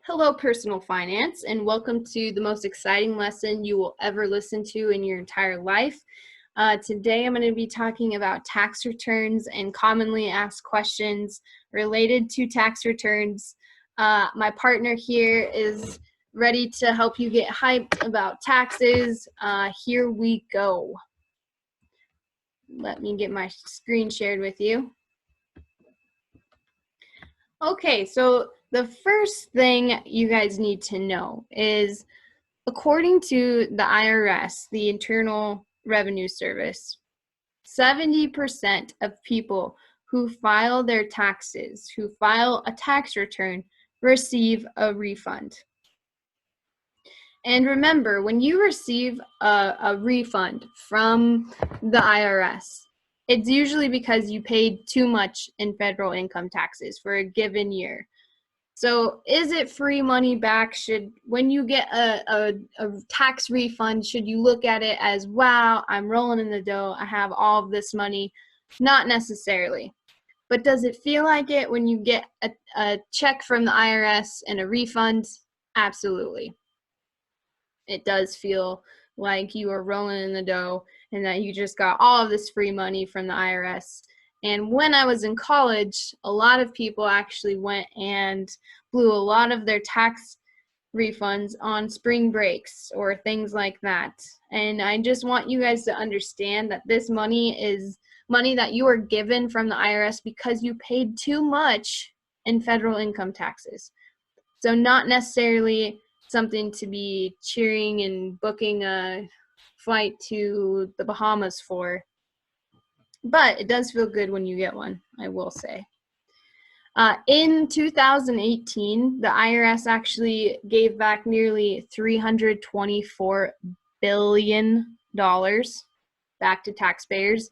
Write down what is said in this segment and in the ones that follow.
Hello, personal finance, and welcome to the most exciting lesson you will ever listen to in your entire life. Today, I'm going to be talking about tax returns and commonly asked questions related to tax returns. My partner here is ready to help you get hyped about taxes. Here we go. Let me get my screen shared with you. Okay, so the first thing you guys need to know is, according to the IRS, the Internal Revenue Service, 70% of people who file their taxes, who file a tax return, receive a refund. And remember, when you receive a refund from the IRS, it's usually because you paid too much in federal income taxes for a given year. So is it free money back? When you get a tax refund, should you look at it as, wow, I'm rolling in the dough, I have all of this money? Not necessarily. But does it feel like it when you get a check from the IRS and a refund? Absolutely. It does feel like you are rolling in the dough and that you just got all of this free money from the IRS. And when I was in college, a lot of people actually went and blew a lot of their tax refunds on spring breaks or things like that. And I just want you guys to understand that this money is money that you are given from the IRS because you paid too much in federal income taxes. So not necessarily something to be cheering and booking a flight to the Bahamas for. But it does feel good when you get one, I will say. In 2018, the IRS actually gave back nearly $324 billion back to taxpayers.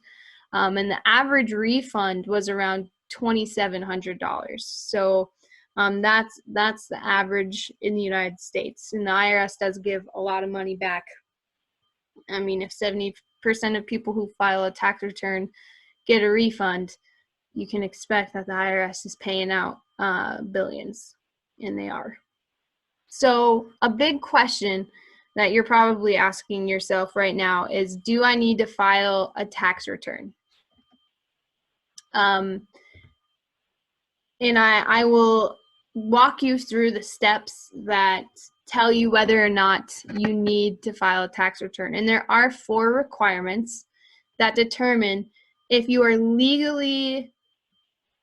And the average refund was around $2,700. So that's the average in the United States. And the IRS does give a lot of money back. I mean, if 70% of people who file a tax return get a refund, you can expect that the IRS is paying out billions, and they are. So a big question that you're probably asking yourself right now is, do I need to file a tax return? And I will walk you through the steps that tell you whether or not you need to file a tax return. And there are 4 requirements that determine if you are legally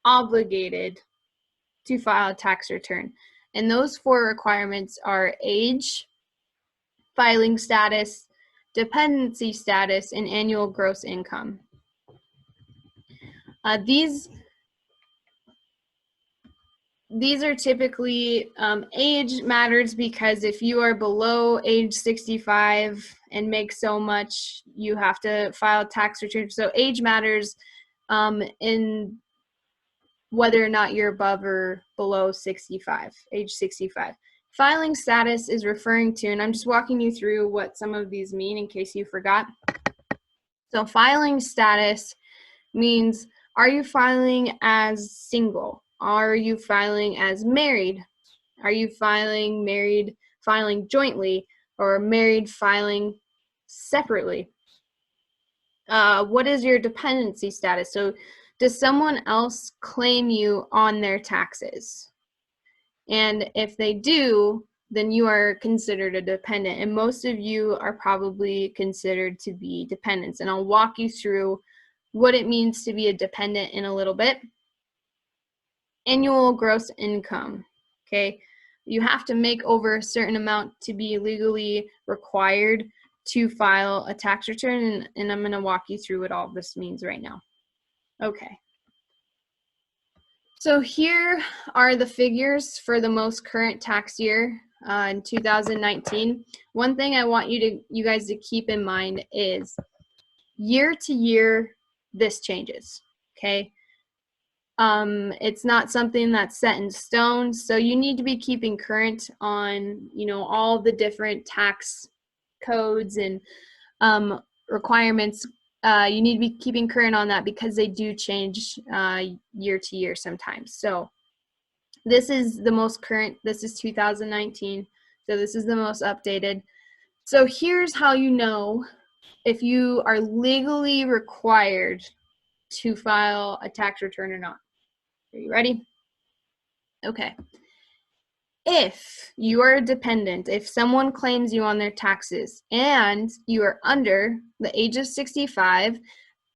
obligated to file a tax return. And those 4 requirements are age, filing status, dependency status, and annual gross income. These are typically, age matters because if you are below age 65 and make so much, you have to file a tax return. So age matters in whether or not you're above or below 65, age 65. Filing status is referring to, and I'm just walking you through what some of these mean in case you forgot. So filing status means, are you filing as single? Are you filing as married? Are you filing married, filing jointly, or married filing separately? What is your dependency status? So does someone else claim you on their taxes? And if they do, then you are considered a dependent. And most of you are probably considered to be dependents. And I'll walk you through what it means to be a dependent in a little bit. Annual gross income, okay? You have to make over a certain amount to be legally required to file a tax return, and I'm going to walk you through what all this means right now. Okay. So here are the figures for the most current tax year in 2019. One thing I want you guys to keep in mind is year to year, this changes, okay? It's not something that's set in stone, so you need to be keeping current on, all the different tax codes and requirements. You need to be keeping current on that because they do change year to year sometimes. So This is the most current. This is 2019. So this is the most updated. So here's how you know if you are legally required to file a tax return or not. Are you ready? Okay. If you are a dependent, if someone claims you on their taxes and you are under the age of 65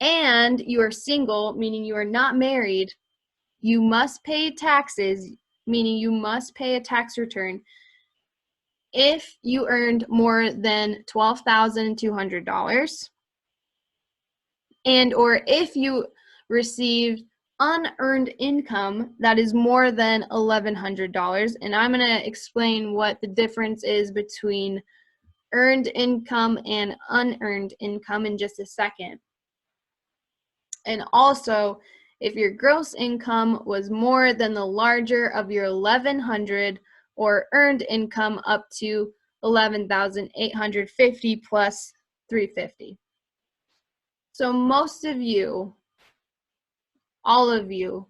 and you are single, meaning you are not married, you must pay taxes, meaning you must pay a tax return if you earned more than $12,200 and or if you received unearned income that is more than $1,100. And I'm going to explain what the difference is between earned income and unearned income in just a second. And also, if your gross income was more than the larger of your 1,100 or earned income up to 11,850 plus 350. So most of you, all of you,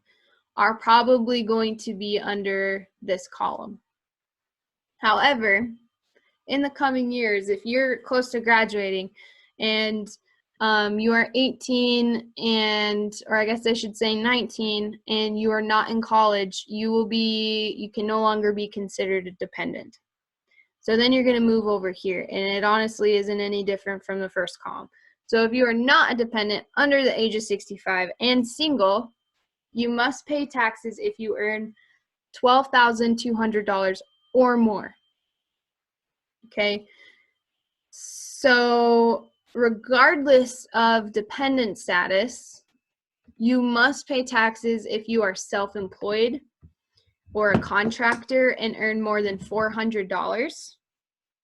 are probably going to be under this column. However, in the coming years, if you're close to graduating and you are 18 and, or I guess I should say 19, and you are not in college, you can no longer be considered a dependent. So then you're going to move over here, and it honestly isn't any different from the first column. So if you are not a dependent under the age of 65 and single, you must pay taxes if you earn $12,200 or more. Okay, so regardless of dependent status, you must pay taxes if you are self-employed or a contractor and earn more than $400,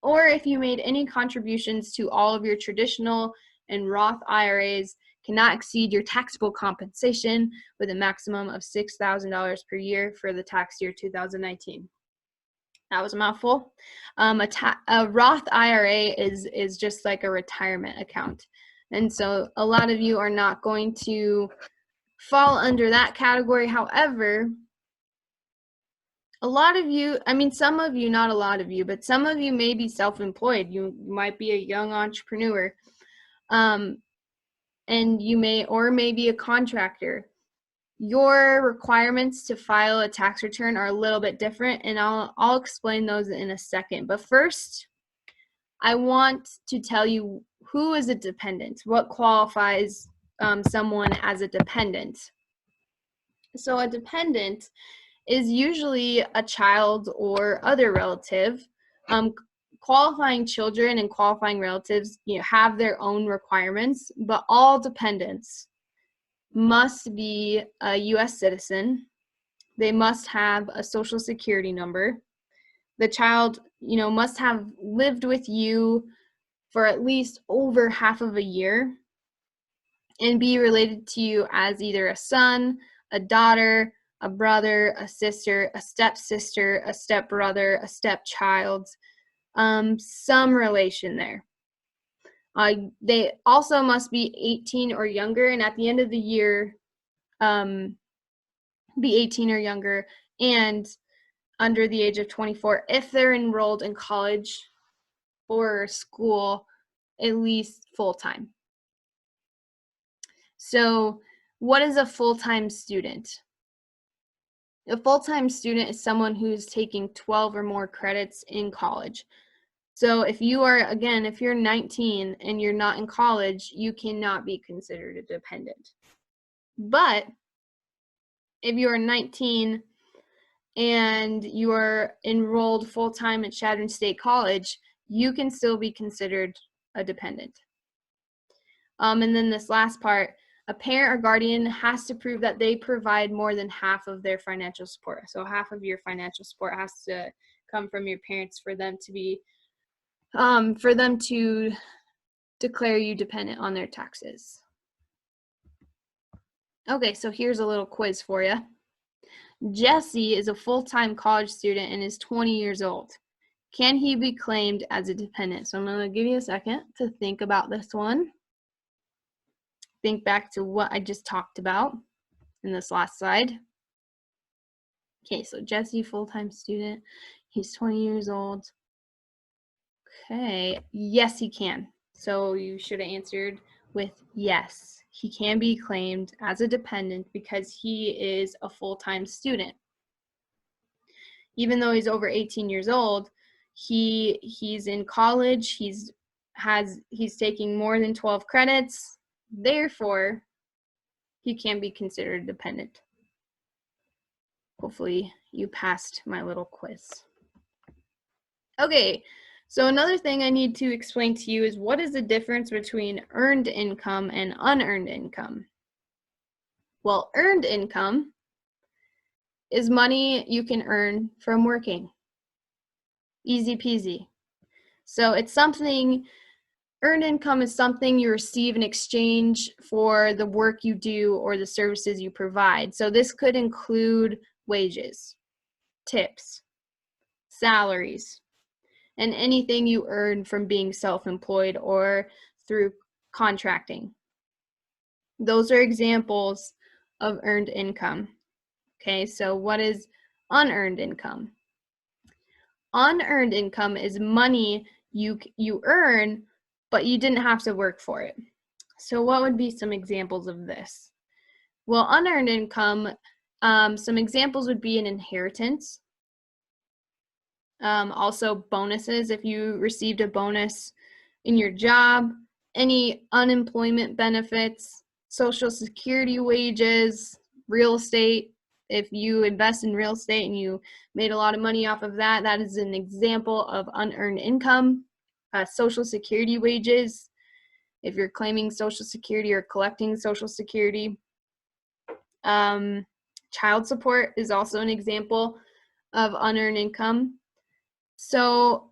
or if you made any contributions to all of your traditional and Roth IRAs cannot exceed your taxable compensation with a maximum of $6,000 per year for the tax year 2019. That was a mouthful. A Roth IRA is just like a retirement account. And so a lot of you are not going to fall under that category. However, a lot of you, I mean, some of you, not a lot of you, but some of you may be self-employed. You might be a young entrepreneur. And you may, or maybe a contractor. Your requirements to file a tax return are a little bit different, and I'll explain those in a second. But first, I want to tell you who is a dependent, what qualifies someone as a dependent. So a dependent is usually a child or other relative. Qualifying children and qualifying relatives, have their own requirements, but all dependents must be a U.S. citizen. They must have a social security number. The child, must have lived with you for at least over half of a year and be related to you as either a son, a daughter, a brother, a sister, a stepsister, a stepbrother, a stepchild, some relation there. They also must be 18 or younger, and at the end of the year, be 18 or younger and under the age of 24 if they're enrolled in college or school, at least full-time. So what is a full-time student? A full-time student is someone who's taking 12 or more credits in college. So if you're 19 and you're not in college, you cannot be considered a dependent. But if you are 19 and you are enrolled full-time at Chadron State College, you can still be considered a dependent. And then this last part, a parent or guardian has to prove that they provide more than half of their financial support. So half of your financial support has to come from your parents for them to declare you dependent on their taxes. Okay, so here's a little quiz for you. Jesse is a full-time college student and is 20 years old. Can he be claimed as a dependent? So I'm going to give you a second to think about this one. Think back to what I just talked about in this last slide. Okay, so Jesse, full-time student. He's 20 years old. Okay, yes, he can. So you should have answered with yes. He can be claimed as a dependent because he is a full-time student. Even though he's over 18 years old, he's in college, he's taking more than 12 credits, therefore he can be considered dependent. Hopefully you passed my little quiz. Okay, so another thing I need to explain to you is what is the difference between earned income and unearned income? Well, earned income is money you can earn from working. Easy peasy. So it's something, earned income is something you receive in exchange for the work you do or the services you provide. So this could include wages, tips, salaries, and anything you earn from being self-employed or through contracting. Those are examples of earned income. Okay, so what is unearned income? Unearned income is money you earn, but you didn't have to work for it. So what would be some examples of this? Well, unearned income, some examples would be an inheritance. Also bonuses, if you received a bonus in your job, any unemployment benefits, Social Security wages, real estate. If you invest in real estate and you made a lot of money off of that, that is an example of unearned income. Social Security wages, if you're claiming Social Security or collecting Social Security. Child support is also an example of unearned income. So,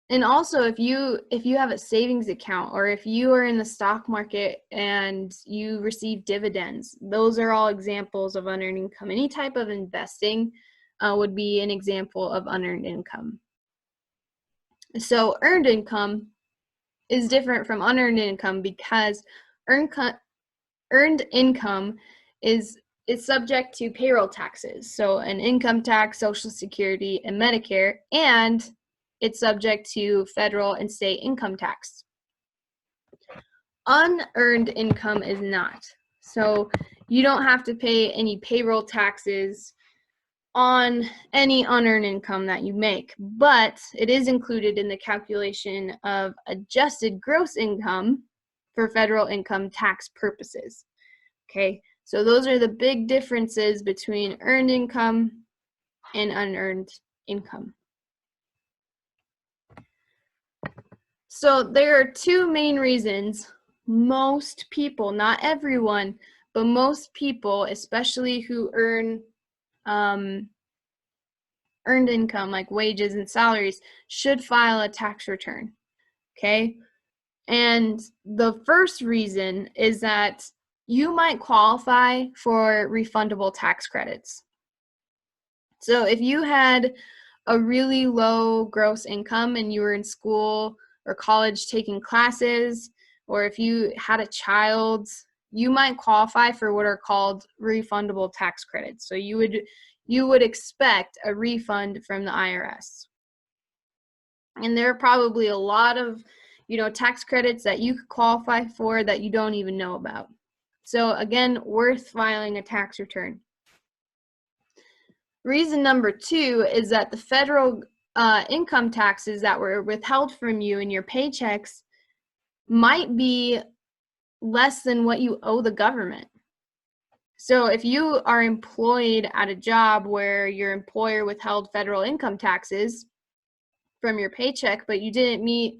and also if you have a savings account or if you are in the stock market and you receive dividends, those are all examples of unearned income. Any type of investing would be an example of unearned income. So earned income is different from unearned income because earned income is subject to payroll taxes. So an income tax, Social Security, and Medicare, and it's subject to federal and state income tax. Unearned income is not. So you don't have to pay any payroll taxes on any unearned income that you make, but it is included in the calculation of adjusted gross income for federal income tax purposes. Okay, so those are the big differences between earned income and unearned income. So there are two main reasons most people, not everyone, but most people, especially who earn earned income like wages and salaries, should file a tax return. Okay, and the first reason is that you might qualify for refundable tax credits. So if you had a really low gross income and you were in school or college taking classes, or if you had a child, you might qualify for what are called refundable tax credits. So you would expect a refund from the IRS. And there are probably a lot of, tax credits that you could qualify for that you don't even know about. So again, worth filing a tax return. Reason number two is that the federal income taxes that were withheld from you in your paychecks might be less than what you owe the government. So if you are employed at a job where your employer withheld federal income taxes from your paycheck, but you didn't meet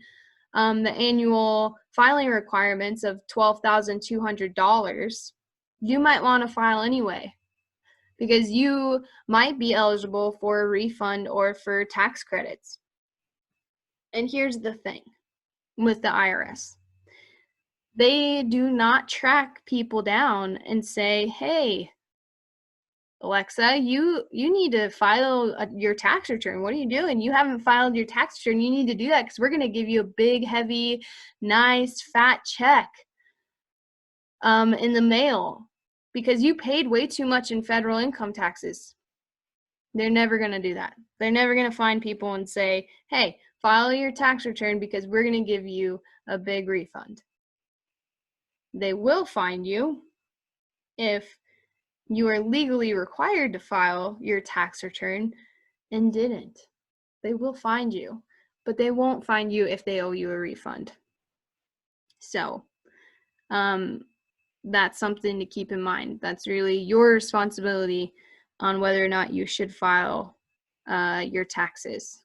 the annual filing requirements of $12,200, you might want to file anyway, because you might be eligible for a refund or for tax credits. And here's the thing with the IRS. They do not track people down and say, hey, Alexa, you need to file your tax return. What are you doing? You haven't filed your tax return. You need to do that because we're going to give you a big, heavy, nice, fat check in the mail because you paid way too much in federal income taxes. They're never going to do that. They're never going to find people and say, hey, file your tax return because we're going to give you a big refund. They will find you if you are legally required to file your tax return and didn't. They will find you, but they won't find you if they owe you a refund. So that's something to keep in mind. That's really your responsibility on whether or not you should file your taxes.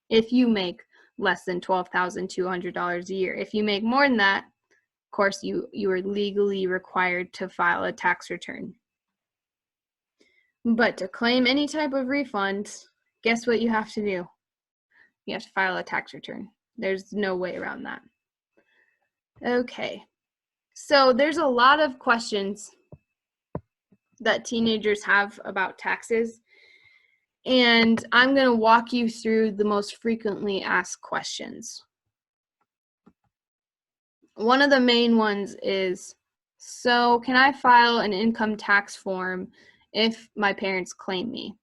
If you make less than $12,200 a year. If you make more than that, of course, you are legally required to file a tax return. But to claim any type of refund, guess what you have to do? You have to file a tax return. There's no way around that. Okay, so there's a lot of questions that teenagers have about taxes, and I'm going to walk you through the most frequently asked questions. One of the main ones is, so can I file an income tax form if my parents claim me?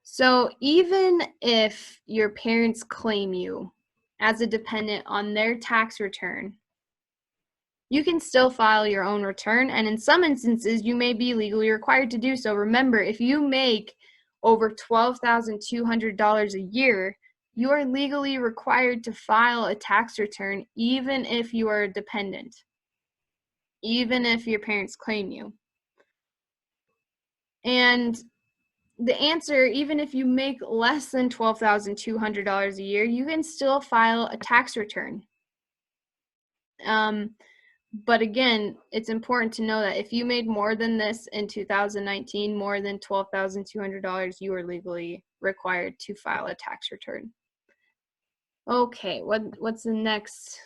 So even if your parents claim you as a dependent on their tax return, you can still file your own return, and in some instances, you may be legally required to do so. Remember, if you make over $12,200 a year, you are legally required to file a tax return even if you are a dependent, even if your parents claim you. And the answer, even if you make less than $12,200 a year, you can still file a tax return. But again, it's important to know that if you made more than this in 2019, more than $12,200, you are legally required to file a tax return. Okay, what's the next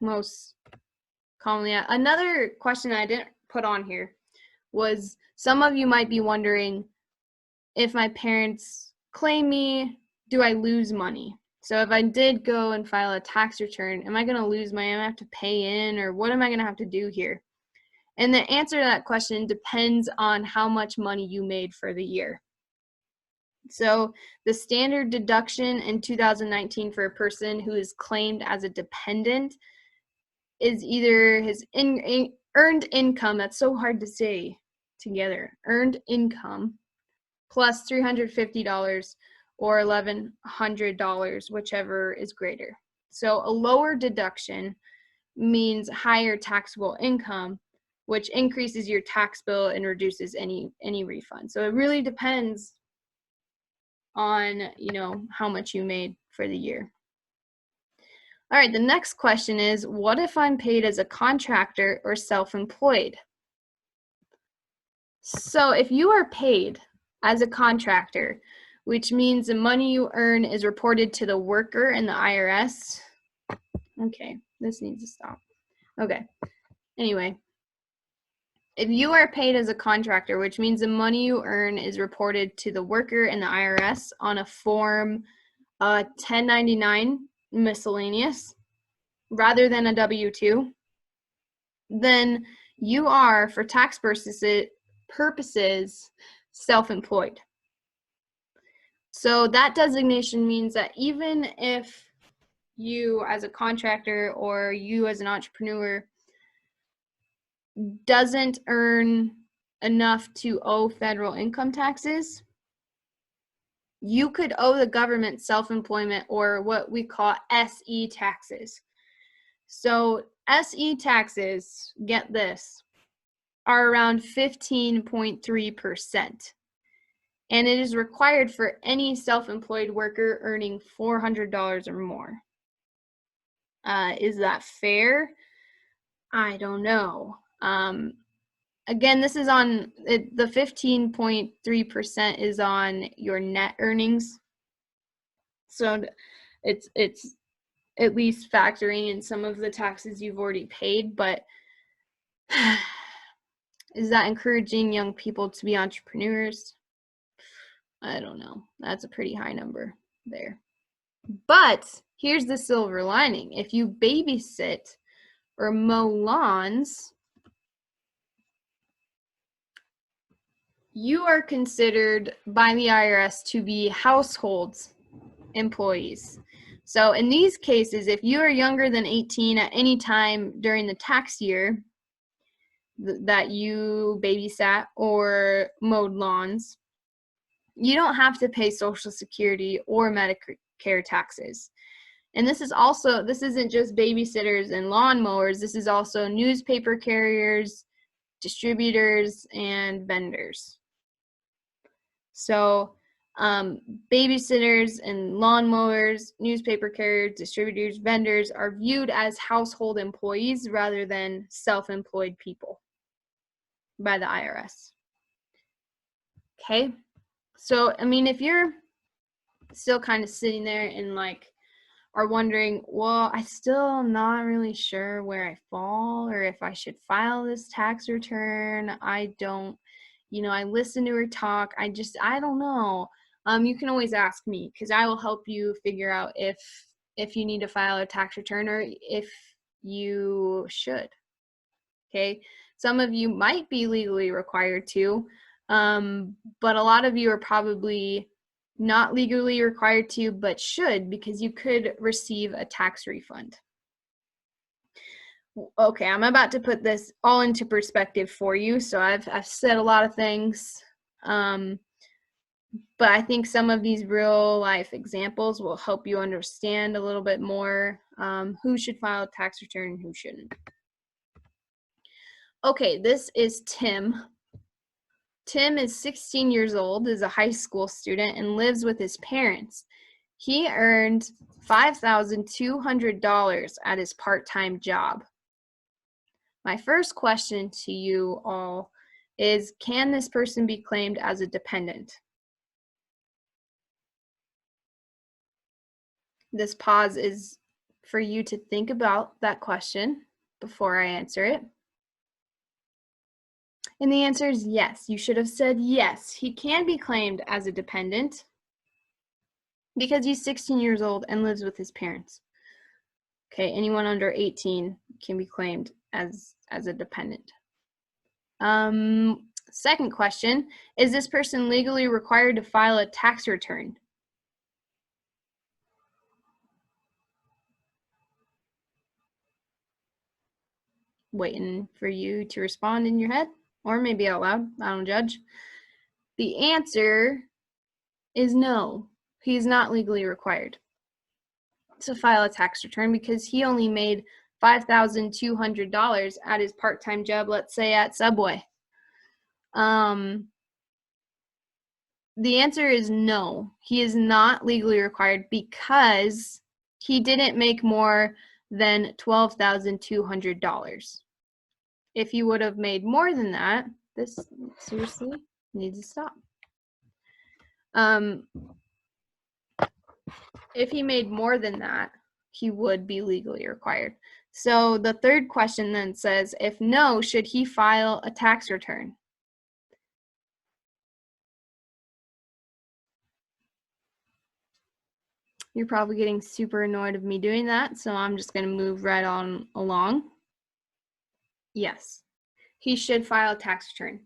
most commonly asked? Another question I didn't put on here was, some of you might be wondering, if my parents claim me, do I lose money? So if I did go and file a tax return, am I going to lose money? Am I going to have to pay in, or what am I going to have to do here? And the answer to that question depends on how much money you made for the year. So the standard deduction in 2019 for a person who is claimed as a dependent is either his earned income, that's so hard to say together, earned income, plus $350 or $1,100, whichever is greater. So a lower deduction means higher taxable income, which increases your tax bill and reduces any refund. So it really depends on, how much you made for the year. All right, the next question is, what if I'm paid as a contractor or self-employed? So if you are paid as a contractor, which means the money you earn is reported to the worker and the IRS. Okay, this needs to stop. Okay, anyway, if you are paid as a contractor, which means the money you earn is reported to the worker and the IRS on a form 1099 miscellaneous rather than a W-2, then you are, for tax purposes, self-employed. So that designation means that even if you as a contractor or you as an entrepreneur doesn't earn enough to owe federal income taxes, you could owe the government self-employment, or what we call SE taxes. So SE taxes, get this, are around 15.3%. And it is required for any self-employed worker earning $400 or more. Is that fair? I don't know. Again, this is on, the 15.3% is on your net earnings. So it's at least factoring in some of the taxes you've already paid, but is that encouraging young people to be entrepreneurs? I don't know. That's a pretty high number there. But here's the silver lining. If you babysit or mow lawns, you are considered by the IRS to be household employees. So in these cases, if you are younger than 18 at any time during the tax year that you babysat or mowed lawns, you don't have to pay Social Security or Medicare taxes. And this isn't just babysitters and lawnmowers, this is also newspaper carriers, distributors, and vendors. So babysitters and lawnmowers, newspaper carriers, distributors, vendors are viewed as household employees rather than self-employed people by the IRS. Okay, so I mean, if you're still kind of sitting there and like are wondering, well, I still am not really sure where I fall or if I should file this tax return. I don't, I listen to her talk. I don't know. You can always ask me because I will help you figure out if you need to file a tax return or if you should. Okay. Some of you might be legally required to, but a lot of you are probably not legally required to, but should, because you could receive a tax refund. Okay, I'm about to put this all into perspective for you. So I've said a lot of things, but I think some of these real life examples will help you understand a little bit more who should file a tax return and who shouldn't. Okay, this is Tim. Tim is 16 years old, is a high school student, and lives with his parents. He earned $5,200 at his part-time job. My first question to you all is, can this person be claimed as a dependent? This pause is for you to think about that question before I answer it. And the answer is yes. You should have said yes. He can be claimed as a dependent because he's 16 years old and lives with his parents. Okay, anyone under 18 can be claimed as a dependent. Second question, is this person legally required to file a tax return? Waiting for you to respond in your head, or maybe out loud. I don't judge. The answer is no. He's not legally required to file a tax return because he only made $5,200 at his part-time job, let's say at Subway. The answer is no. He is not legally required because he didn't make more than $12,200. If he would have made more than that, this seriously needs to stop. If he made more than that, he would be legally required. So the third question then says, if no, should he file a tax return? You're probably getting super annoyed of me doing that, so I'm just going to move right on along. Yes, he should file a tax return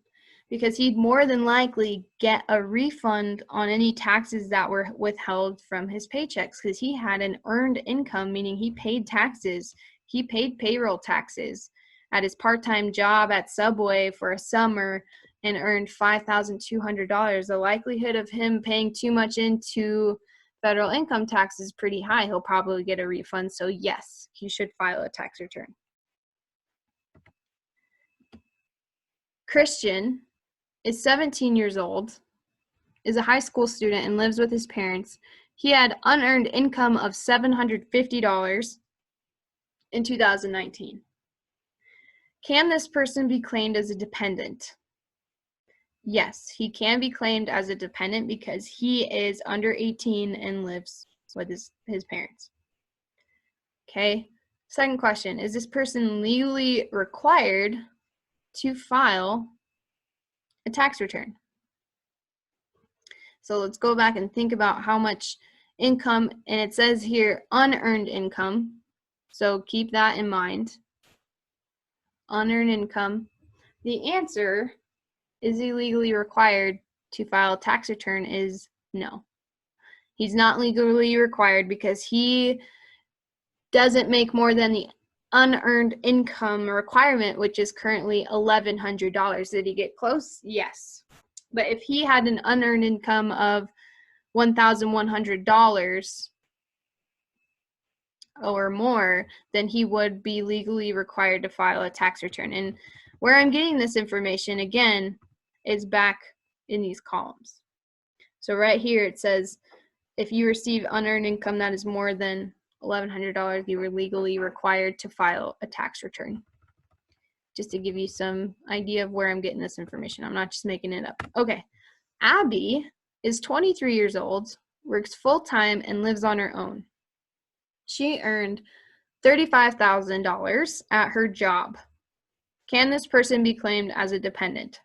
because he'd more than likely get a refund on any taxes that were withheld from his paychecks because he had an earned income, meaning he paid taxes. He paid payroll taxes at his part-time job at Subway for a summer and earned $5,200. The likelihood of him paying too much into federal income tax is pretty high. He'll probably get a refund. So yes, he should file a tax return. Christian is 17 years old, is a high school student, and lives with his parents. He had unearned income of $750 in 2019. Can this person be claimed as a dependent? Yes, he can be claimed as a dependent because he is under 18 and lives with his parents. Okay, second question, is this person legally required to file a tax return? So let's go back and think about how much income, and it says here unearned income, so keep that in mind. Unearned income. The answer Is he legally required to file a tax return? Is no. He's not legally required because he doesn't make more than the unearned income requirement, which is currently $1,100. Did he get close? Yes. But if he had an unearned income of $1,100 or more, then he would be legally required to file a tax return. And where I'm getting this information, again, is back in these columns. So right here it says, if you receive unearned income that is more than $1,100, you were legally required to file a tax return. Just to give you some idea of where I'm getting this information. I'm not just making it up. Okay. Abby is 23 years old, works full-time, and lives on her own. She earned $35,000 at her job. Can this person be claimed as a dependent?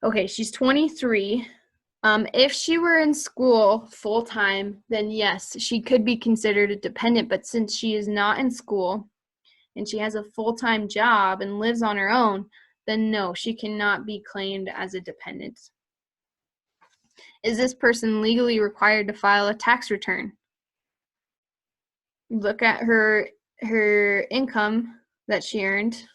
Okay, she's 23. If she were in school full-time, then yes, she could be considered a dependent. But since she is not in school and she has a full-time job and lives on her own, then no, she cannot be claimed as a dependent. Is this person legally required to file a tax return? Look at her income that she earned.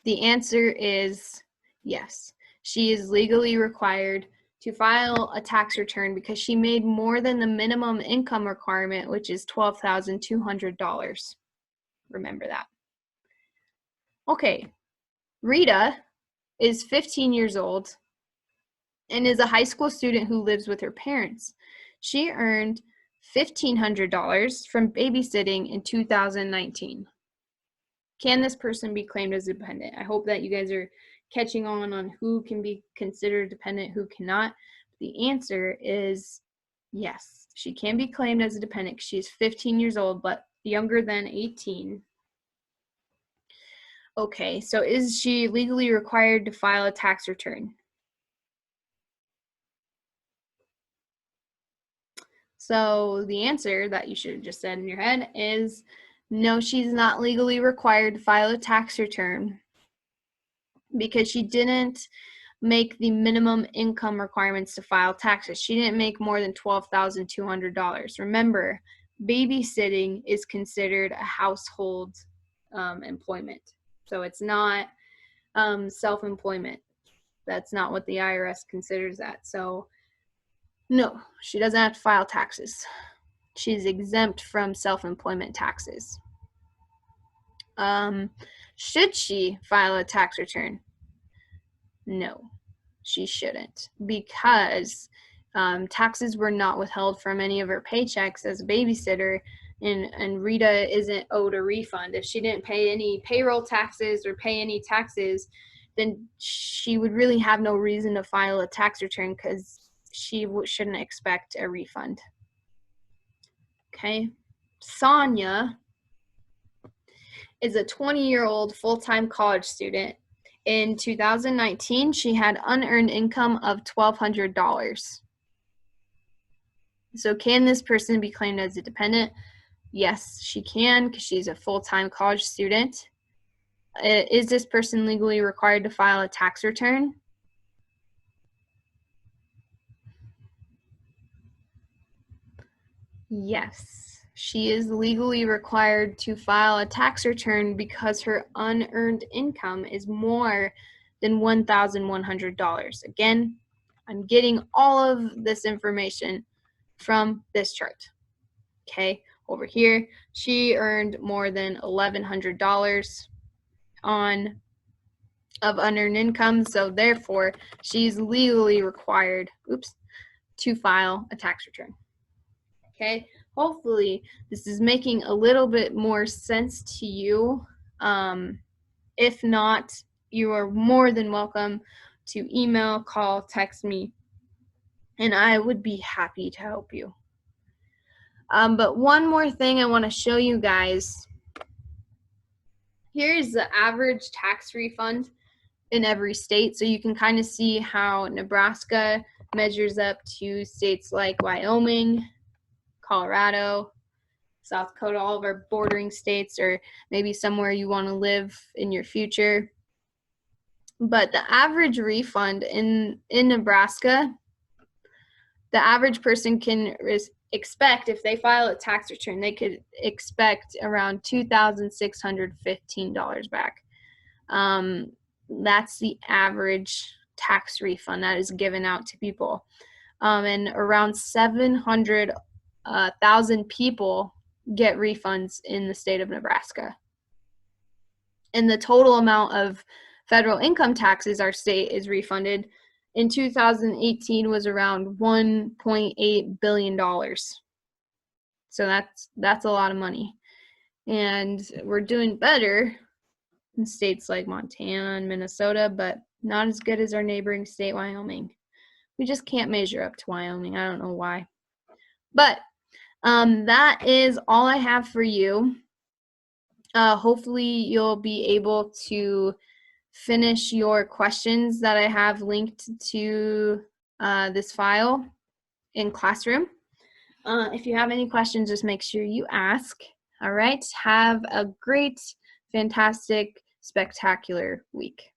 The answer is yes. She is legally required to file a tax return because she made more than the minimum income requirement, which is $12,200. Remember that. Okay, Rita is 15 years old and is a high school student who lives with her parents. She earned $1,500 from babysitting in 2019. Can this person be claimed as a dependent? I hope that you guys are catching on who can be considered dependent, who cannot. The answer is yes. She can be claimed as a dependent. She's 15 years old, but younger than 18. Okay, so is she legally required to file a tax return? So the answer that you should have just said in your head is no, she's not legally required to file a tax return because she didn't make the minimum income requirements to file taxes. She didn't make more than $12,200. Remember, babysitting is considered a household employment. So it's not self-employment. That's not what the IRS considers that. So no, she doesn't have to file taxes. She's exempt from self-employment taxes. Should she file a tax return? No, she shouldn't, because taxes were not withheld from any of her paychecks as a babysitter, and Rita isn't owed a refund. If she didn't pay any payroll taxes or pay any taxes, then she would really have no reason to file a tax return because she shouldn't expect a refund. Okay, Sonia is a 20-year-old full-time college student. In 2019, she had unearned income of $1,200. So can this person be claimed as a dependent? Yes, she can because she's a full-time college student. Is this person legally required to file a tax return? Yes, she is legally required to file a tax return because her unearned income is more than $1,100. Again, I'm getting all of this information from this chart. Okay, over here, she earned more than $1,100 of unearned income, so therefore she's legally required, to file a tax return. Okay, hopefully this is making a little bit more sense to you. If not, you are more than welcome to email, call, text me, and I would be happy to help you. But one more thing I want to show you guys. Here's the average tax refund in every state, so you can kind of see how Nebraska measures up to states like Wyoming, Colorado, South Dakota, all of our bordering states, or maybe somewhere you want to live in your future. But the average refund in Nebraska, the average person can expect, if they file a tax return, they could expect around $2,615 back. That's the average tax refund that is given out to people. And around 700,000 people get refunds in the state of Nebraska. And the total amount of federal income taxes our state is refunded in 2018 was around $1.8 billion. So that's a lot of money. And we're doing better in states like Montana and Minnesota, but not as good as our neighboring state, Wyoming. We just can't measure up to Wyoming. I don't know why. But that is all I have for you. Hopefully you'll be able to finish your questions that I have linked to this file in Classroom. If you have any questions, just make sure you ask. All right. Have a great, fantastic, spectacular week.